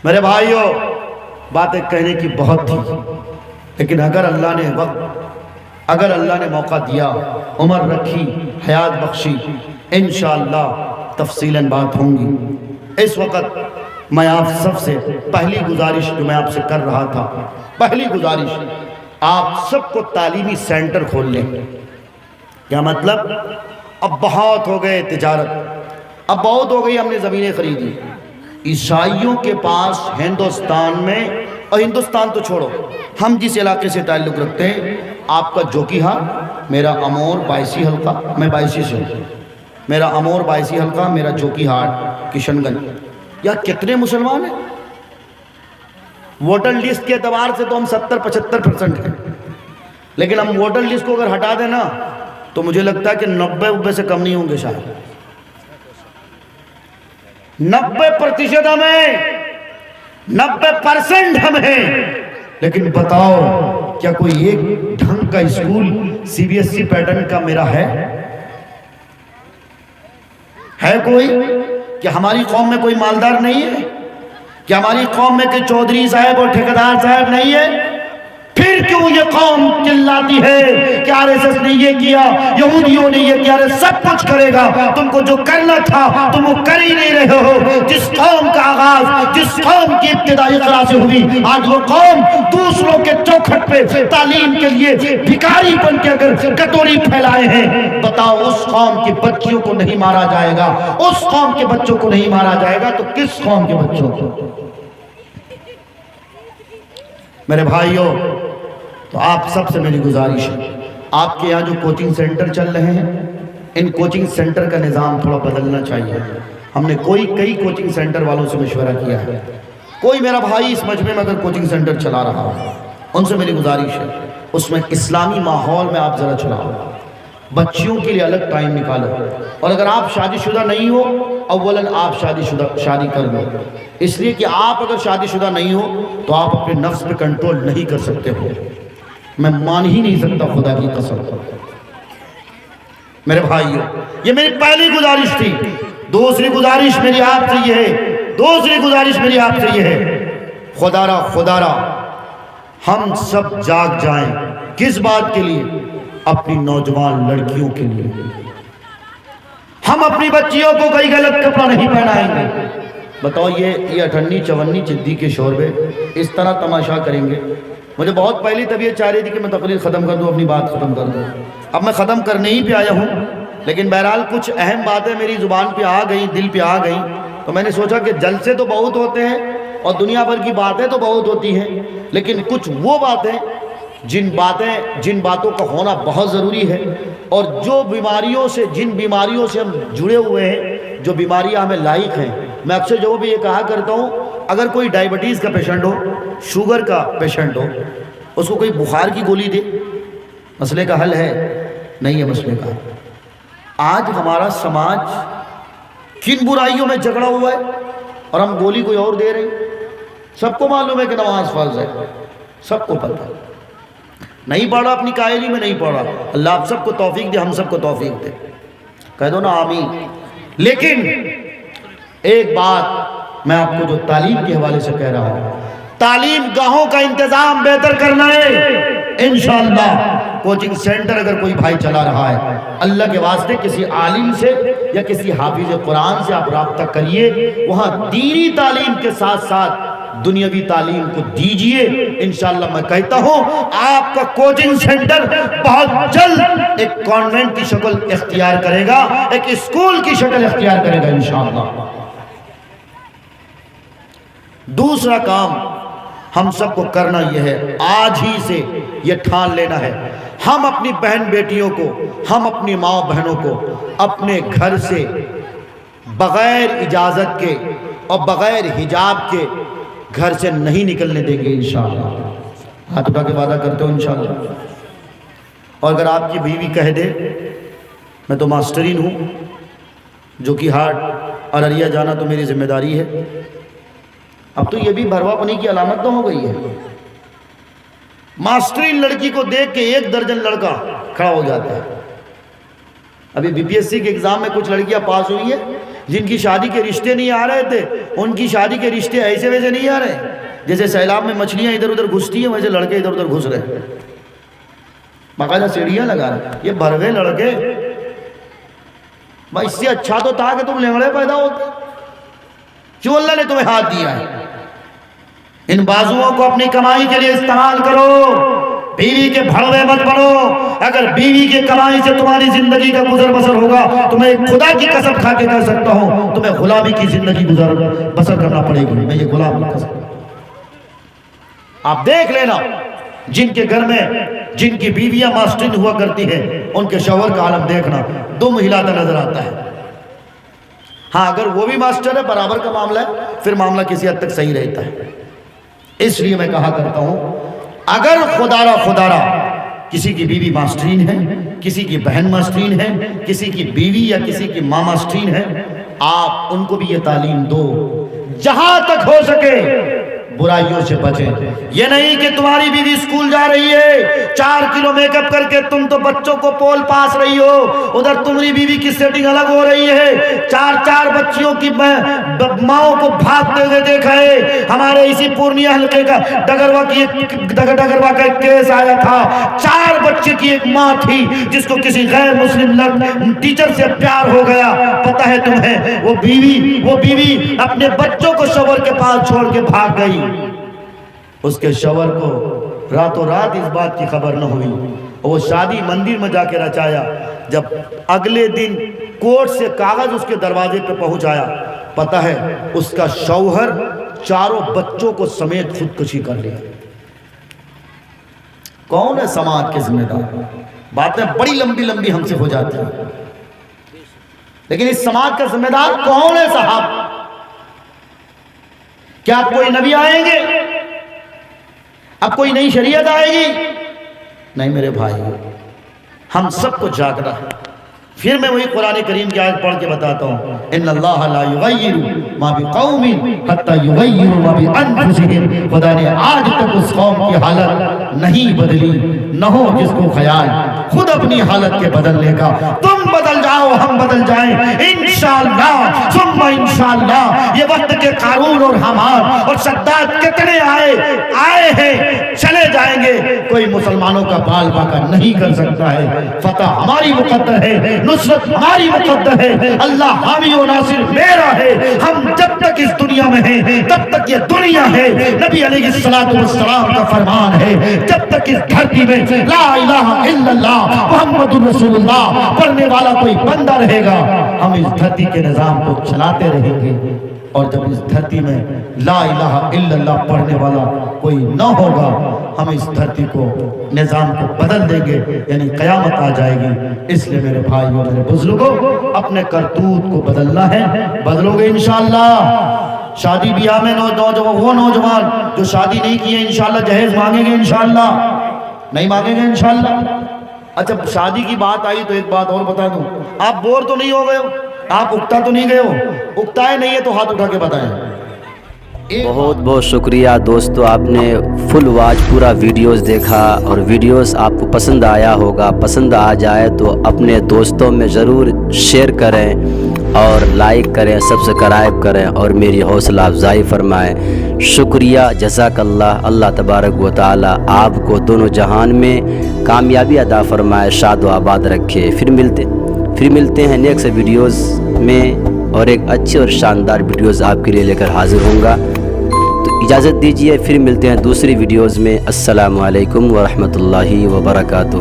میرے بھائیوں، باتیں کہنے کی بہت تھی، لیکن اگر اللہ نے موقع دیا، عمر رکھی، حیات بخشی، انشاءاللہ تفصیلاً بات ہوں گی۔ اس وقت میں آپ سب سے پہلی گزارش جو میں آپ سے کر رہا تھا، پہلی گزارش، آپ سب کو تعلیمی سینٹر کھول لیں۔ کیا مطلب؟ اب بہت ہو گئے تجارت، اب بہت ہو گئی ہم نے زمینیں خریدی۔ عیسائیوں کے پاس ہندوستان میں، اور ہندوستان تو چھوڑو، ہم جس علاقے سے تعلق رکھتے ہیں، آپ کا جوکی ہاٹ، میرا امور 22 حلقہ، میں 22 سے ہوں، میرا امور 22 حلقہ، میرا جوکی ہاٹ کشن گنج، یا کتنے مسلمان ہیں؟ ووٹر لسٹ کے اعتبار سے تو ہم 70-75% ہیں، لیکن ہم ووٹر لسٹ کو اگر ہٹا دیں نا تو مجھے لگتا ہے کہ 90 سے کم نہیں ہوں گے شاید۔ 90% ہمیں، 90% ہم ہیں، لیکن بتاؤ کیا کوئی ایک ڈھنگ کا اسکول CBSE پیٹرن کا میرا ہے کوئی؟ کہ ہماری قوم میں کوئی مالدار نہیں ہے؟ کہ ہماری قوم میں کوئی چودھری صاحب اور ٹھیکیدار صاحب نہیں ہے؟ پھر کیوں یہ قوم چلاتی ہے کہ RSS نے یہ کیا، یہودیوں نے یہ کیا؟ سب کچھ کرے گا، تم کو جو کرنا تھا تم وہ کر ہی نہیں رہے ہو۔ جس قوم کا آغاز، جس قوم کی ابتدائی اقرا سے ہوئی، آج وہ قوم دوسروں کے چوکھٹ پہ تعلیم کے لیے بھکاری بن کے اگر کٹوری پھیلائے ہیں، بتاؤ اس قوم کی بچیوں کو نہیں مارا جائے گا، اس قوم کے بچوں کو نہیں مارا جائے گا تو کس قوم کے بچوں کو؟ میرے بھائیوں، تو آپ سب سے میری گزارش ہے، آپ کے یہاں جو کوچنگ سینٹر چل رہے ہیں، ان کوچنگ سینٹر کا نظام تھوڑا بدلنا چاہیے۔ ہم نے کئی کوچنگ سینٹر والوں سے مشورہ کیا ہے، کوئی میرا بھائی اس مجمع میں اگر کوچنگ سینٹر چلا رہا ہے، ان سے میری گزارش ہے اس میں اسلامی ماحول میں آپ ذرا چلاؤ، بچیوں کے لیے الگ ٹائم نکالو، اور اگر آپ شادی شدہ نہیں ہو، اولاً آپ شادی کر لو، اس لیے کہ آپ اگر شادی شدہ نہیں ہو تو آپ اپنے نفس پہ کنٹرول نہیں کر سکتے ہو، میں مان ہی نہیں سکتا خدا کی قسم۔ میرے بھائیو، یہ میری پہلی گزارش تھی۔ دوسری گزارش میری آپ سے یہ ہے، خدا را ہم سب جاگ جائیں۔ کس بات کے لیے؟ اپنی نوجوان لڑکیوں کے لیے۔ ہم اپنی بچیوں کو کوئی غلط کپڑا نہیں پہنائیں گے۔ بتاؤ یہ 58 چدی کے شوربے اس طرح تماشا کریں گے؟ مجھے بہت پہلی طبیعت چاہ رہی تھی کہ میں تقریر ختم کر دوں، اپنی بات ختم کر دوں، اب میں ختم کرنے ہی پہ آیا ہوں، لیکن بہرحال کچھ اہم باتیں میری زبان پہ آ گئیں، دل پہ آ گئیں، تو میں نے سوچا کہ جلسے تو بہت ہوتے ہیں اور دنیا بھر کی باتیں تو بہت ہوتی ہیں، لیکن کچھ وہ باتیں جن باتوں کا ہونا بہت ضروری ہے، اور جن بیماریوں سے ہم جڑے ہوئے ہیں، جو بیماریاں ہمیں لائق ہیں۔ میں اکثر جو بھی یہ کہا کرتا ہوں، اگر کوئی ڈائیبٹیز کا پیشنٹ ہو، شوگر کا پیشنٹ ہو، اس کو کوئی بخار کی گولی دے، مسئلے کا حل ہے؟ نہیں ہے مسئلے کا۔ آج ہمارا سماج کن برائیوں میں جھگڑا ہوا ہے اور ہم گولی کوئی اور دے رہے ہیں۔ سب کو معلوم ہے کہ نماز فرض ہے، سب کو پتہ ہے، نہیں پڑھا اپنی قائلی میں نہیں پڑھا، اللہ آپ سب کو توفیق دے، ہم سب کو توفیق دے، کہہ دو نا آمین۔ لیکن ایک بات میں آپ کو جو تعلیم کے حوالے سے کہہ رہا ہوں، تعلیم گاہوں کا انتظام بہتر کرنا ہے انشاءاللہ۔ کوچنگ سینٹر اگر کوئی بھائی چلا رہا ہے، اللہ کے واسطے کسی عالم سے یا کسی حافظ قرآن سے آپ رابطہ کریے، وہاں دینی تعلیم کے ساتھ ساتھ دنیاوی تعلیم کو دیجئے۔ انشاءاللہ میں کہتا ہوں آپ کا کوچنگ سینٹر بہت جلد ایک کانوینٹ کی شکل اختیار کرے گا، ایک اسکول کی شکل اختیار کرے گا انشاءاللہ۔ دوسرا کام ہم سب کو کرنا یہ ہے، آج ہی سے یہ ٹھان لینا ہے، ہم اپنی بہن بیٹیوں کو، ہم اپنی ماں بہنوں کو اپنے گھر سے بغیر اجازت کے اور بغیر حجاب کے گھر سے نہیں نکلنے دیں گے انشاءاللہ۔ ہاتھ اٹھا کے وعدہ کرتے ہو انشاءاللہ۔ اور اگر آپ کی بیوی کہہ دے میں تو ماسٹرین ہوں، جو کہ ہاٹ ارریہ جانا تو میری ذمہ داری ہے، اب تو یہ بھی بھروا پنی کی علامت تو ہو گئی ہے۔ ماسٹرین لڑکی کو دیکھ کے 1 درجن لڑکا کھڑا ہو جاتا ہے۔ ابھی BPSC کے ایگزام میں کچھ لڑکیاں پاس ہوئی ہیں، جن کی شادی کے رشتے نہیں آ رہے تھے ان کی شادی کے رشتے ایسے ویسے نہیں آ رہے، جیسے سیلاب میں مچھلیاں ادھر ادھر گھستی ہیں ویسے لڑکے ادھر ادھر گھس رہے، باقاعدہ سیڑھیاں لگا رہے، یہ بھروے لڑکے۔ بھائی اس سے اچھا تو تھا کہ تم لنگڑے پیدا ہوتے، کیوں اللہ نے تمہیں ہاتھ دیا ہے؟ ان بازوؤں کو اپنی کمائی کے لیے استعمال کرو، بیوی کے بھڑوے مت بنو۔ اگر بیوی کی کمائی سے تمہاری زندگی کا گزر بسر ہوگا تو میں خدا کی قسم کھا کے کہہ سکتا ہوں تمہیں غلامی کی زندگی بسر کرنا پڑے گی۔ میں یہ غلام نہیں کر سکتا۔ آپ دیکھ لینا جن کے گھر میں جن کی بیویاں ماسٹرین ہوا کرتی ہیں ان کے شوہر کا عالم دیکھنا دم ہلاتا نظر آتا ہے۔ ہاں اگر وہ بھی ماسٹر ہے برابر کا معاملہ ہے پھر معاملہ کسی حد تک صحیح رہتا ہے۔ اس لیے میں کہا کرتا ہوں اگر خدا را کسی کی بیوی ماسٹرین ہے، کسی کی بہن ماسٹرین ہے، کسی کی بیوی یا کسی کی ماں ماسٹرین ہے، آپ ان کو بھی یہ تعلیم دو جہاں تک ہو سکے برائیوں سے بچیں۔ یہ نہیں کہ تمہاری بیوی اسکول جا رہی ہے 4 کلو میک اپ کر کے تم تو بچوں کو پول پاس رہی ہو، ادھر تمہاری بیوی کی سیٹنگ الگ ہو رہی ہے، 4 بچیوں کی ماؤں کو بھاگتے ہوئے دیکھا ہے۔ ہمارے اسی پورنیہ حلقے کا ڈگروا کا ایک کیس آیا تھا، 4 بچے کی ایک ماں تھی جس کو کسی غیر مسلم ٹیچر سے پیار ہو گیا۔ پتہ ہے تمہیں وہ بیوی اپنے بچوں کو شوہر کے پاس چھوڑ کے بھاگ گئی۔ اس کے شوہر کو راتوں رات اس بات کی خبر نہ ہوئی، وہ شادی مندر میں جا کے رچایا۔ جب اگلے دن کورٹ سے کاغذ اس کے دروازے پہ پہنچایا، پتہ ہے اس کا شوہر 4 بچوں کو سمیت خودکشی کر لیا۔ کون ہے سماج کے ذمہ دار؟ باتیں بڑی لمبی ہم سے ہو جاتی ہیں، لیکن اس سماج کا ذمہ دار کون ہے صاحب؟ کیا اب کوئی نبی آئیں گے؟ اب کوئی نئی شریعت آئے گی؟ نہیں میرے بھائی، ہم سب کو جاگنا ہے۔ پھر میں وہی قرآن کریم کی آیت پڑھ کے بتاتا ہوں، ان اللہ لا یغیر ما بقوم حتی یغیر ما بانفسہم۔ خدا نے آج تک اس قوم کی حالت نہیں بدلی، نہ ہو جس کو خیال خود اپنی حالت کے بدلنے کا۔ تم بدل جاؤ ہم بدل جائیں انشاءاللہ ثم انشاءاللہ۔ یہ وقت کے قارون اور حامان اور شداد کتنے آئے ہیں چلے جائیں گے، کوئی مسلمانوں کا بال باقا نہیں کر سکتا ہے۔ فتح ہماری مقدر ہے، نصرت ہماری مقدر ہے، اللہ حامی و ناصر میرا ہے۔ ہم جب تک اس دنیا میں ہیں تب تک یہ دنیا ہے۔ نبی علیہ السلام کا فرمان ہے جب تک اس دھرتی میں لا الہ الا اللہ محمد رسول اللہ پڑھنے والا کوئی بندہ رہے گا ہم اس دھرتی کے نظام کو چلاتے رہیں گے، اور جب اس دھرتی میں لا الہ الا اللہ پڑھنے والا کوئی نہ ہوگا ہم اس دھرتی کو نظام کو بدل دیں گے، یعنی قیامت آ جائے گی۔ اس لیے میرے بھائیوں میرے بزرگوں اپنے کرتوت کو بدلنا ہے، بدلو گے انشاءاللہ۔ شادی بیاہ میں وہ نوجوان جو شادی نہیں کیے انشاءاللہ جہیز مانگیں گے انشاءاللہ؟ نہیں مانگیں گے انشاءاللہ؟ اچھا شادی کی بات آئی تو ایک بات اور بتا دوں، آپ بور تو نہیں ہو گئے ہو؟ آپ اکتا تو نہیں گئے ہو؟ اکتائے نہیں ہے تو ہاتھ اٹھا کے بتائیں۔ بہت بہت شکریہ دوستو، آپ نے فل واچ پورا ویڈیوز دیکھا، اور ویڈیوز آپ کو پسند آیا ہوگا۔ پسند آ جائے تو اپنے دوستوں میں ضرور شیئر کریں اور لائک کریں، سبسکرائب کریں اور میری حوصلہ افزائی فرمائیں۔ شکریہ، جزاک اللہ۔ اللہ تبارک و تعالی آپ کو دونوں جہان میں کامیابی عطا فرمائے، شاد و آباد رکھے۔ پھر ملتے ہیں نیکسٹ ویڈیوز میں، اور ایک اچھے اور شاندار ویڈیوز آپ کے لیے لے کر حاضر ہوں گا۔ تو اجازت دیجیے، پھر ملتے ہیں دوسری ویڈیوز میں۔ السلام علیکم ورحمۃ اللہ وبرکاتہ۔